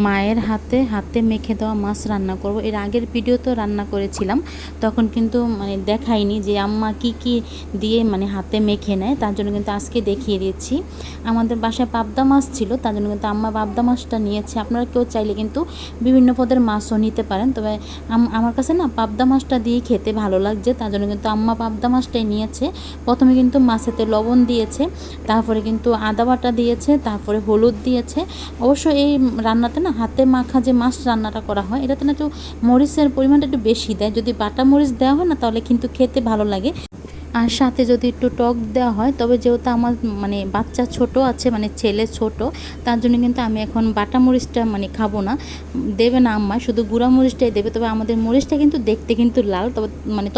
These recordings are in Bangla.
মায়ের হাতে হাতে মেখে দেওয়া মাছ রান্না করব। এর আগের ভিডিও তো রান্না করেছিলাম, তখন কিন্তু দেখাইনি যে আম্মা কি কি দিয়ে হাতে মেখে নেয়, তার জন্য কিন্তু আজকে দেখিয়ে দিচ্ছি। আমাদের বাসায় পাবদা মাছ ছিল, তার জন্য কিন্তু আম্মা পাবদা মাছটা নিয়েছে। আপনারা কেউ চাইলে কিন্তু বিভিন্ন পদের মাছও নিতে পারেন, তবে আমার কাছে না পাবদা মাছটা দিয়ে খেতে ভালো লাগছে, তার জন্য কিন্তু আম্মা পাবদা মাছটাই নিয়েছে। প্রথমে কিন্তু মাছেতে লবণ দিয়েছে, তারপরে কিন্তু আদা বাটা দিয়েছে, তারপরে হলুদ দিয়েছে। অবশ্য এই রান্নাতে না হাতে মাখা যে মাছ রান্নাটা করা হয়, এটাতে না একটু মরিচের পরিমাণটা একটু বেশি দেয়। যদি বাটা মরিচ দেওয়া হয় না, তাহলে কিন্তু খেতে ভালো লাগে। আর সাথে যদি একটু টক দেওয়া হয়, তবে যেহেতু আমার বাচ্চা ছোট আছে, ছেলে ছোট, তার জন্য কিন্তু আমি এখন বাটা মরিচটা খাবো না, দেবে না আম্মা, শুধু গুঁড়া মরিচটাই দেবে। তবে আমাদের মরিচটা কিন্তু দেখতে কিন্তু লাল, তবে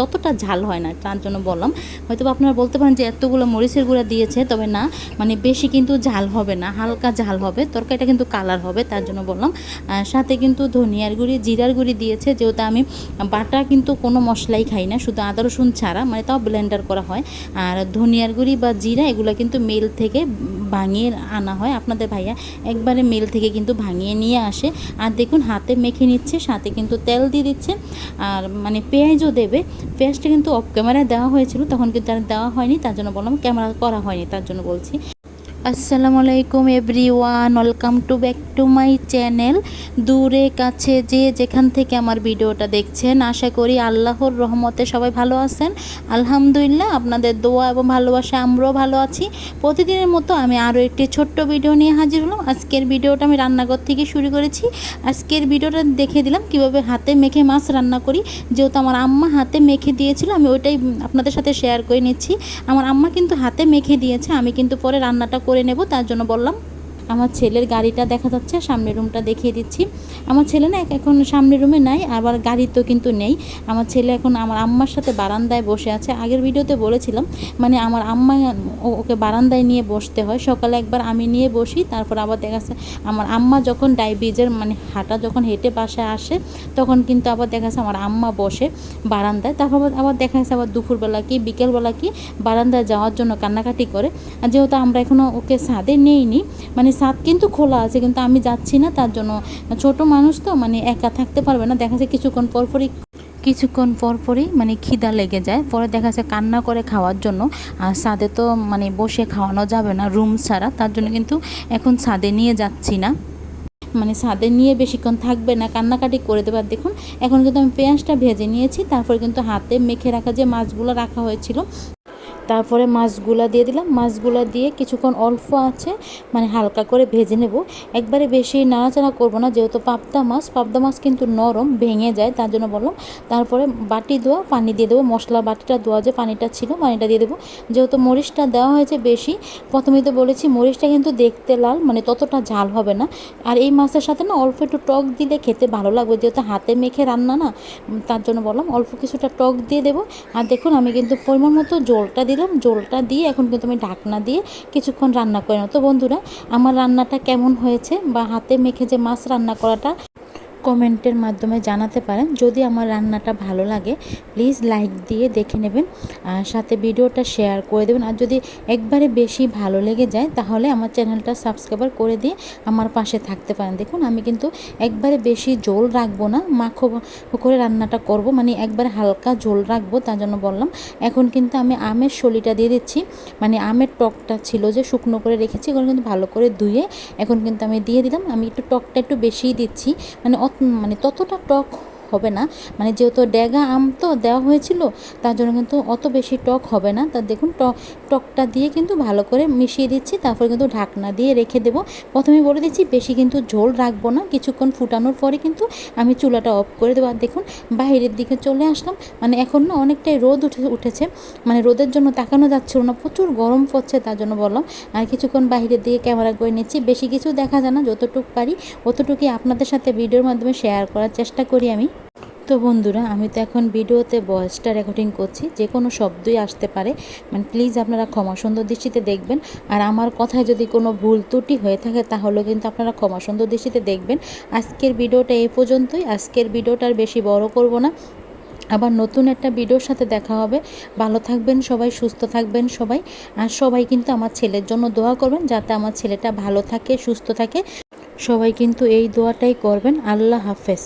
ততটা ঝাল হয় না, তার জন্য বললাম। হয়তো আপনারা বলতে পারেন যে এতগুলো মরিচের গুঁড়া দিয়েছে, তবে না, বেশি কিন্তু ঝাল হবে না, হালকা ঝাল হবে, তরকারিটা কিন্তু কালার হবে, তার জন্য বললাম। সাথে কিন্তু ধনিয়ার গুঁড়ি, জিরার গুঁড়ি দিয়েছে, যেহেতু আমি বাটা কিন্তু কোনো মশলাই খাই না, শুধু আদা রসুন ছাড়া, তাও ব্লেন্ডার করা হয়। আর ধনিয়ার গুঁড়ি বা জিরা এগুলো কিন্তু মিল থেকে ভাঙিয়ে আনা হয়। আপনাদের ভাইয়া একবারে মিল থেকে কিন্তু ভাঙিয়ে নিয়ে আসে। আর দেখুন হাতে মেখে নিচ্ছে, সাথে কিন্তু তেল দিয়ে দিচ্ছে। আর পেঁয়াজও দেবে। পেঁয়াজটা কিন্তু অফ ক্যামেরায় দেওয়া হয়েছিল, তখন কিন্তু আর দেওয়া হয়নি, তার জন্য বললাম, ক্যামেরা করা হয়নি, তার জন্য বলছি। আসসালামু আলাইকুম everyone, welcome to back to my channel. দূরে কাছে যে যেখান থেকে আমার ভিডিওটা দেখছেন, আশা করি আল্লাহর রহমতে সবাই ভালো আছেন। আলহামদুলিল্লাহ, আপনাদের দোয়া এবং ভালোবাসা আমরাও ভালো আছি। প্রতিদিনের মতো আমি আরও একটি ছোট্ট ভিডিও নিয়ে হাজির হলাম। আজকের ভিডিওটা আমি রান্নাঘর থেকে শুরু করেছি। আজকের ভিডিওটা দেখে দিলাম কিভাবে হাতে মেখে মাছ রান্না করি। যেহেতু আমার আম্মা হাতে মেখে দিয়েছিল, আমি ওইটাই আপনাদের সাথে শেয়ার করে নিচ্ছি। আমার আম্মা কিন্তু হাতে মেখে দিয়েছে, আমি কিন্তু পরে রান্নাটা করে নেব, তার জন্য বললাম। আমার ছেলের গাড়িটা দেখা যাচ্ছে, সামনের রুমটা দেখিয়ে দিচ্ছি। আমার ছেলে না এখন সামনের রুমে নাই, আবার গাড়ি তো কিন্তু নেই। আমার ছেলে এখন আমার আম্মার সাথে বারান্দায় বসে আছে। আগের ভিডিওতে বলেছিলাম আমার আম্মা ওকে বারান্দায় নিয়ে বসতে হয়। সকালে একবার আমি নিয়ে বসি, তারপর আবার দেখা যাচ্ছে আমার আম্মা যখন ডায়াবেটিসের হাঁটা যখন হেঁটে বাসায় আসে, তখন কিন্তু আবার দেখা যাচ্ছে আমার আম্মা বসে বারান্দায়। তারপর আবার দেখা যাচ্ছে আবার দুপুরবেলা কি বিকেলবেলা কি বারান্দায় যাওয়ার জন্য কান্নাকাটি করে। আর যেহেতু আমরা এখনও ওকে ছাদে নেইনি, ছাদ কিন্তু খোলা আছে, কিন্তু আমি যাচ্ছি না, তার জন্য। ছোট মানুষ তো একা থাকতে পারবে না, দেখা যায় কিছুক্ষণ পরপরই খিদা লেগে যায়, পরে দেখা যাচ্ছে কান্না করে খাওয়ার জন্য। আর ছাদে তো বসে খাওয়ানো যাবে না রুম ছাড়া, তার জন্য কিন্তু এখন ছাদে নিয়ে যাচ্ছি না। ছাদে নিয়ে বেশিক্ষণ থাকবে না, কান্নাকাটি করে দেবে। আর দেখুন এখন কিন্তু আমি পেঁয়াজটা ভেজে নিয়েছি, তারপর কিন্তু হাতে মেখে রাখা যে মাছগুলো রাখা হয়েছিল, তারপরে মাছগুলা দিয়ে দিলাম। মাছগুলা দিয়ে কিছুক্ষণ অল্প আছে হালকা করে ভেজে নেব, একবারে বেশি নাড়াচাড়া করব না, যেহেতু পাবদা মাছ কিন্তু নরম, ভেঙে যায়, তার জন্য বললাম। তারপরে বাটি ধোয়া পানি দিয়ে দেবো, মশলা বাটিটা ধোয়া যে পানিটা ছিল, পানিটা দিয়ে দেবো। যেহেতু মরিচটা দেওয়া হয়েছে বেশি, প্রথমেই তো বলেছি মরিচটা কিন্তু দেখতে লাল, ততটা ঝাল হবে না। আর এই মাছের সাথে না অল্প একটু টক দিলে খেতে ভালো লাগবে, যেহেতু হাতে মেখে রান্না না, তার জন্য বললাম অল্প কিছুটা টক দিয়ে দেবো। আর দেখুন আমি কিন্তু পরিমাণ মতো জলটা দিলাম, জলটা দিয়ে এখন কিন্তু আমি ঢাকনা দিয়ে কিছুক্ষণ রান্না করে নেব। তো বন্ধুরা, আমার রান্নাটা কেমন হয়েছে বা হাতে মেখে যে মাছ রান্না করাটা কমেন্টের মাধ্যমে জানাতে পারেন। যদি আমার রান্নাটা ভালো লাগে, প্লিজ লাইক দিয়ে দেখে নেবেন, আর সাথে ভিডিওটা শেয়ার করে দেবেন। আর যদি একবারে বেশি ভালো লেগে যায়, তাহলে আমার চ্যানেলটা সাবস্ক্রাইব করে দিয়ে আমার পাশে থাকতে পারেন। দেখুন আমি কিন্তু একবারে বেশি ঝোল রাখবো না, মাখো করে রান্নাটা করব, একবারে হালকা ঝোল রাখবো, তার জন্য বললাম। এখন কিন্তু আমি আমের শলিটা দিয়ে দিচ্ছি, আমের টকটা ছিল যে শুকনো করে রেখেছি, এখন কিন্তু ভালো করে ধুয়ে এখন কিন্তু আমি দিয়ে দিলাম। আমি একটু টকটা একটু বেশিই দিচ্ছি, ততটা টক হবে না, যেহেতু ডেগা আম তো দেওয়া হয়েছিল, তার জন্য কিন্তু অত বেশি টক হবে না। তা দেখুন টকটা দিয়ে কিন্তু ভালো করে মিশিয়ে দিচ্ছি, তারপর কিন্তু ঢাকনা দিয়ে রেখে দেবো। প্রথমে বলে দিচ্ছি বেশি কিন্তু ঝোল রাখবো না, কিছুক্ষণ ফুটানোর পরে কিন্তু আমি চুলাটা অফ করে দেবো। আর দেখুন বাইরের দিকে চলে আসলাম, এখন না অনেকটাই রোদ উঠেছে, রোদের জন্য তাকানো যাচ্ছিল না, প্রচুর গরম পড়ছে, তার জন্য বললাম। আর কিছুক্ষণ বাইরের দিকে ক্যামেরা করে নিচ্ছি, বেশি কিছু দেখা যায় না, যতটুকু পারি অতটুকুই আপনাদের সাথে ভিডিওর মাধ্যমে শেয়ার করার চেষ্টা করি আমি। তো বন্ধুরা, আমি তো এখন ভিডিওতে ভয়েসটা রেকর্ডিং করছি, যে কোনো শব্দই আসতে পারে, প্লিজ আপনারা ক্ষমা সুন্দর দৃষ্টিতে দেখবেন। আর আমার কথায় যদি কোনো ভুল ত্রুটি হয়ে থাকে, তাহলেও কিন্তু আপনারা ক্ষমা সুন্দর দৃষ্টিতে দেখবেন। আজকের ভিডিওটা এই পর্যন্তই, আজকের ভিডিওটা আর বেশি বড় করব না, আবার নতুন একটা ভিডিওর সাথে দেখা হবে। ভালো থাকবেন সবাই, সুস্থ থাকবেন সবাই। আর সবাই কিন্তু আমার ছেলের জন্য দোয়া করবেন, যাতে আমার ছেলেটা ভালো থাকে, সুস্থ থাকে। সবাই কিন্তু এই দোয়াটাই করবেন। আল্লাহ হাফেজ।